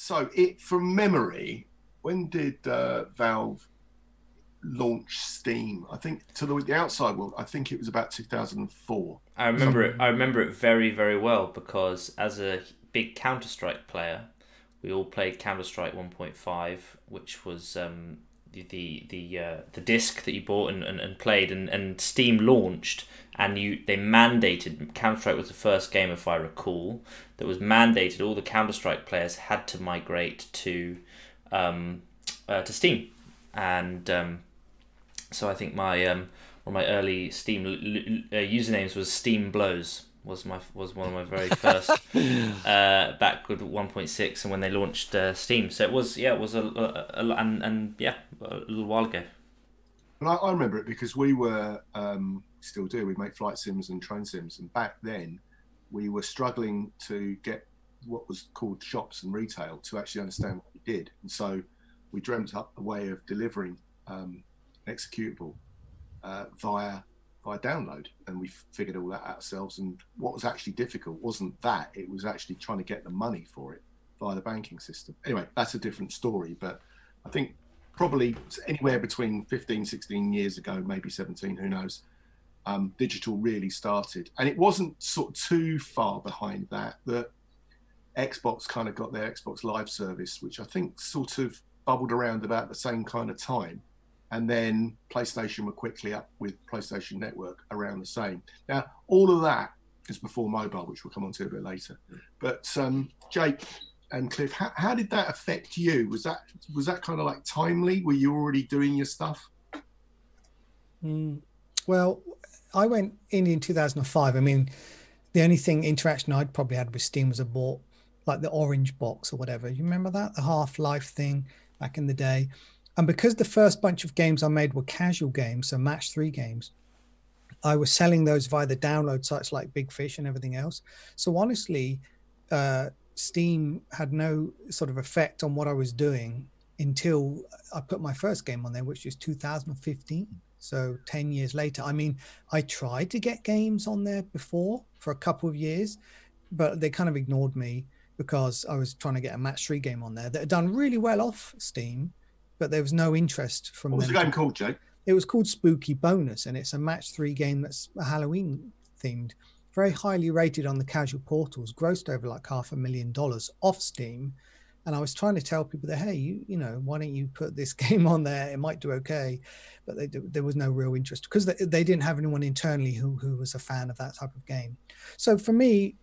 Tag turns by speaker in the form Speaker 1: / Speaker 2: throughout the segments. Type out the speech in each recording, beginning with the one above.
Speaker 1: So from memory, when did Valve launch Steam? I think to the outside world, I think it was about 2004.
Speaker 2: I remember it. I remember it very, very well because as a big Counter Strike player, we all played Counter Strike 1.5, which was the disc that you bought and played, and Steam launched, and they mandated Counter Strike was the first game, if I recall, that was mandated. All the Counter Strike players had to migrate to Steam, and so I think my one of my early Steam usernames was Steam Blows. Was one of my very first back with 1.6 and when they launched Steam. So it was a little while ago.
Speaker 1: And I remember it because we were still do. We make flight sims and train sims, and back then we were struggling to get what was called shops and retail to actually understand what we did, and so we dreamt up a way of delivering executable via download, and we figured all that out ourselves. And what was actually difficult wasn't that, it was actually trying to get the money for it via the banking system. Anyway, that's a different story, but I think probably anywhere between 15, 16 years ago, maybe 17, who knows, digital really started. And it wasn't sort of too far behind that Xbox kind of got their Xbox Live service, which I think sort of bubbled around about the same kind of time. And then PlayStation were quickly up with PlayStation Network around the same. Now, all of that is before mobile, which we'll come on to a bit later. But Jake and Cliff, how did that affect you? Was that kind of like timely? Were you already doing your stuff?
Speaker 3: Well, I went in 2005. I mean, the only interaction I'd probably had with Steam was I bought like the orange box or whatever. You remember that? The Half-Life thing back in the day. And because the first bunch of games I made were casual games, so match 3 games, I was selling those via the download sites like Big Fish and everything else. So honestly, Steam had no sort of effect on what I was doing until I put my first game on there, which was 2015. So 10 years later. I mean, I tried to get games on there before for a couple of years, but they kind of ignored me because I was trying to get a match 3 game on there that had done really well off Steam, but there was no interest from them.
Speaker 1: What was the game called, Jake?
Speaker 3: It was called Spooky Bonus, and it's a match 3 game that's Halloween themed. Very highly rated on the casual portals, grossed over like $500,000 off Steam. And I was trying to tell people that, hey, you know, why don't you put this game on there? It might do okay. But there was no real interest because they didn't have anyone internally who was a fan of that type of game. So for me,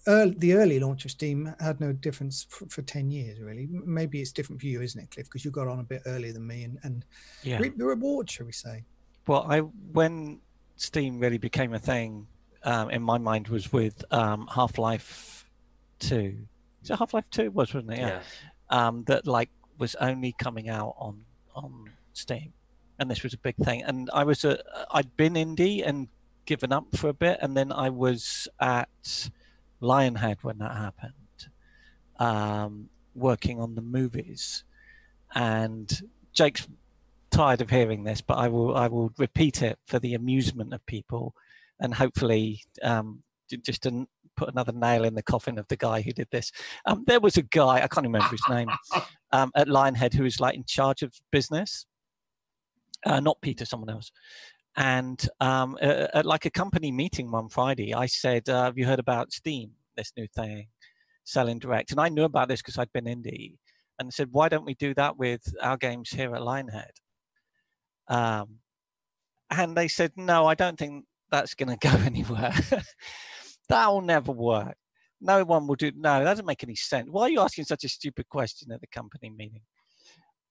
Speaker 3: the early launch of Steam had no difference for 10 years, really. Maybe it's different for you, isn't it, Cliff? Because you got on a bit earlier than me and reaped the reward, shall we say.
Speaker 4: Well, when Steam really became a thing, in my mind, was with Half-Life 2. Is it Half-Life 2? It was, wasn't it? Yeah. That like was only coming out on Steam. And this was a big thing. And I'd been indie and given up for a bit. And then I was at Lionhead when that happened, working on the movies. And Jake's tired of hearing this, but I will repeat it for the amusement of people, and hopefully just to put another nail in the coffin of the guy who did this. There was a guy, I can't remember his name, at Lionhead who was like in charge of business, not Peter, someone else. And at like a company meeting one Friday, I said, have you heard about Steam, this new thing, selling direct? And I knew about this because I'd been indie, and said, why don't we do that with our games here at Lionhead? And they said, no, I don't think that's going to go anywhere. That'll never work. No one will do. No, that doesn't make any sense. Why are you asking such a stupid question at the company meeting?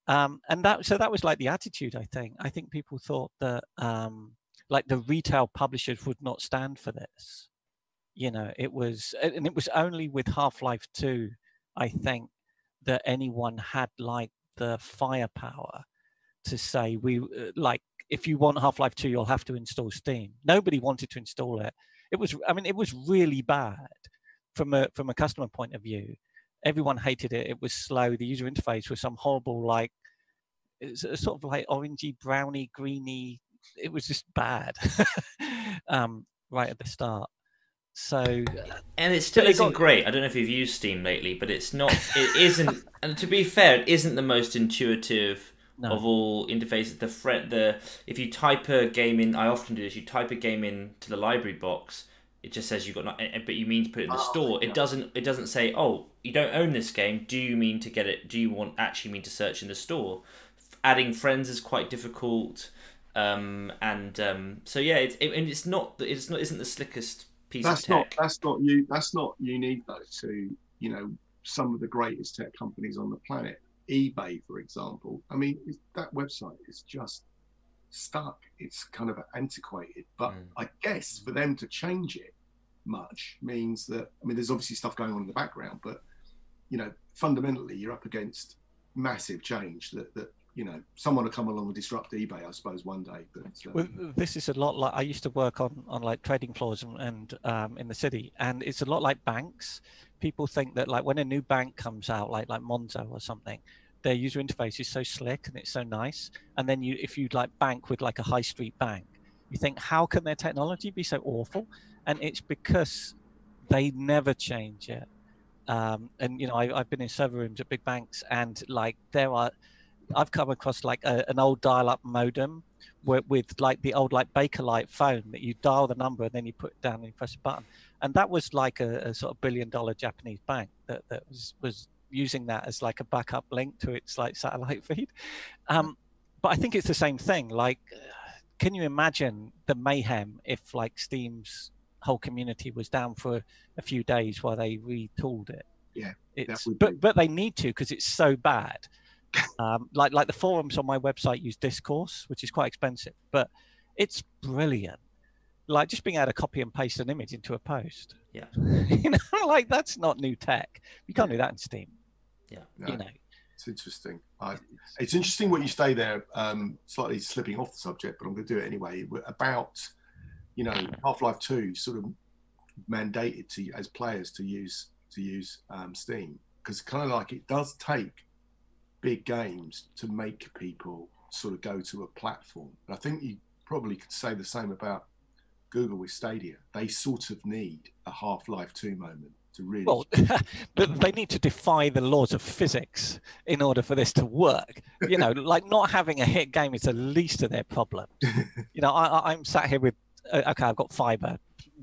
Speaker 4: And that was like the attitude. I think people thought that like the retail publishers would not stand for this. You know, it was only with Half-Life 2, I think, that anyone had like the firepower to say, if you want Half-Life 2, you'll have to install Steam. Nobody wanted to install it. It was really bad from a customer point of view. Everyone hated it. It was slow. The user interface was some horrible, like, it's a sort of like orangey, browny, greeny. It was just bad right at the start. So,
Speaker 2: and it still isn't great. I don't know if you've used Steam lately, but it's not. It isn't. And to be fair, it isn't the most intuitive of all interfaces. If you type a game in, I often do this. You type a game into the library box. It just says you've got, but you mean to put it in the store. It doesn't say, oh, you don't own this game. Do you mean to get it? Do you actually mean to search in the store? Adding friends is quite difficult. So yeah, isn't the slickest piece of tech.
Speaker 1: That's not unique though to some of the greatest tech companies on the planet. eBay, for example. I mean, that website is just stuck. It's kind of antiquated. But I guess for them to change it much means that, I mean, there's obviously stuff going on in the background, but fundamentally you're up against massive change that someone will come along and disrupt eBay, I suppose, one day. But
Speaker 4: well, this is a lot like I used to work on like trading floors and in the city, and it's a lot like banks. People think that like when a new bank comes out, like Monzo or something, their user interface is so slick and it's so nice. And then if you like bank with like a high street bank, you think, how can their technology be so awful? And it's because they never change it. And I've been in server rooms at big banks, and like I've come across like an old dial-up modem with like the old like Bakelite phone that you dial the number and then you put it down and you press a button. And that was like a sort of $1 billion Japanese bank that was using that as like a backup link to its like satellite feed. But I think it's the same thing. Like, can you imagine the mayhem if like Steam's whole community was down for a few days while they retooled it?
Speaker 1: Yeah,
Speaker 4: but they need to, because it's so bad. Like the forums on my website use Discourse, which is quite expensive, but it's brilliant. Like just being able to copy and paste an image into a post.
Speaker 2: Yeah.
Speaker 4: Like that's not new tech. You can't do that in Steam.
Speaker 2: Yeah.
Speaker 1: No, it's interesting. It's interesting what you say there, slightly slipping off the subject, but I'm going to do it anyway, about, Half-Life 2 sort of mandated as players to use Steam, because kind of like it does take big games to make people sort of go to a platform. And I think you probably could say the same about Google with Stadia. They sort of need a Half-Life 2 moment to really... Well,
Speaker 4: but they need to defy the laws of physics in order for this to work. Like not having a hit game is the least of their problems. I'm sat here with, okay, I've got fiber,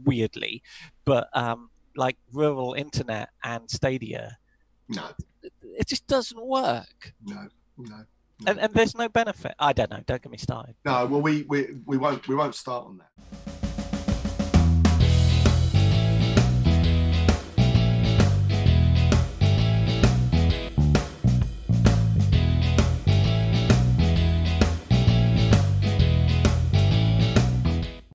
Speaker 4: weirdly, but like rural internet and Stadia,
Speaker 1: no,
Speaker 4: it just doesn't work.
Speaker 1: No.
Speaker 4: And there's no benefit. I don't know. Don't get me started.
Speaker 1: No, well, we won't start on that.